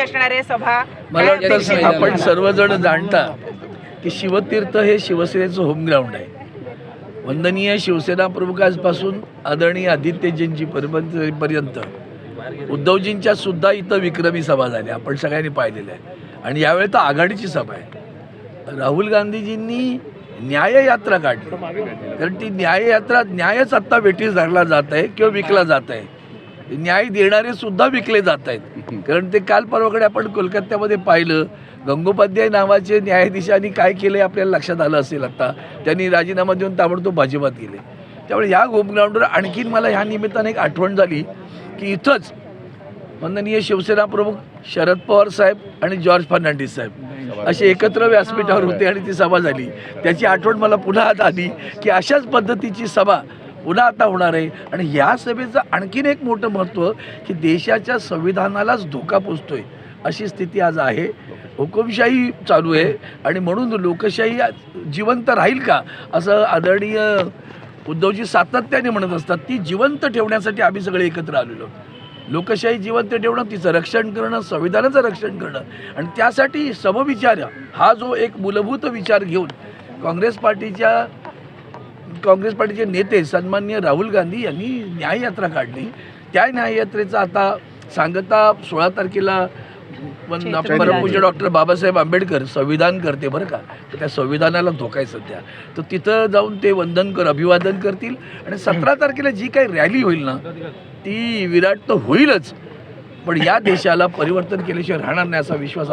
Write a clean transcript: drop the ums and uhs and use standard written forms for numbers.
असणारे सभा मला वाटतं आपण सर्वजण जाणता की शिवतीर्थ हे शिवसेनेचं होम ग्राउंड आहे. वंदनीय शिवसेना प्रमुखांपासून आदरणीय आदित्यजींची पर्यंत उद्धवजींच्या सुद्धा इथं विक्रमी सभा झाल्या, आपण सगळ्यांनी पाहिलेल्या आहे. आणि यावेळी तर आघाडीची सभा आहे. राहुल गांधीजींनी न्याययात्रा काढली, कारण ती न्याययात्रा न्यायच आत्ता वेठीस धरला जात आहे किंवा विकला जात आहे. न्याय देणारे सुद्धा विकले जात आहेत. कारण ते काल परवाकडे आपण कोलकात्यामध्ये पाहिलं, गंगोपाध्याय नावाचे न्यायाधीशांनी काय केले आपल्याला लक्षात आलं असेल. आता त्यांनी राजीनामा देऊन ताबडतोब भाजपात गेले. त्यामुळे ह्या होम ग्राउंडवर आणखीन मला ह्या निमित्ताने एक आठवण झाली की इथंच वंदनीय शिवसेना प्रमुख शरद पवार साहेब आणि जॉर्ज फर्नांडिस साहेब असे एकत्र व्यासपीठावर होते आणि ती सभा झाली. त्याची आठवण मला पुन्हा आता आली की अशाच पद्धतीची सभा पुन्हा आता होणार आहे. आणि ह्या सभेचं आणखीन एक मोठं महत्त्व की देशाच्या संविधानालाच धोका पोचतोय अशी स्थिती आज आहे. हुकुमशाही चालू आहे आणि म्हणून लोकशाही जिवंत राहील का असं आदरणीय उद्धवजी सातत्याने म्हणत असतात. ती जिवंत ठेवण्यासाठी आम्ही सगळे एकत्र आलेलो. लोकशाही जिवंत ठेवणं, तिचं रक्षण करणं, संविधानाचं रक्षण करणं, आणि त्यासाठी समविचार हा जो एक मूलभूत विचार घेऊन काँग्रेस पार्टीचे नेते सन्माननीय राहुल गांधी यांनी न्याययात्रा काढली. त्या न्याययात्रेचा आता सांगता 16 तारखेला परमपूज्य डॉक्टर बाबासाहेब आंबेडकर संविधान करते बरं का, तर त्या संविधानाला धोका आहे सध्या. तर तिथं जाऊन ते अभिवादन करतील. आणि 17 तारखेला जी काही रॅली होईल ना ती विराट तर होईलच, पण या देशाला परिवर्तन केल्याशिवाय राहणार नाही असा विश्वास.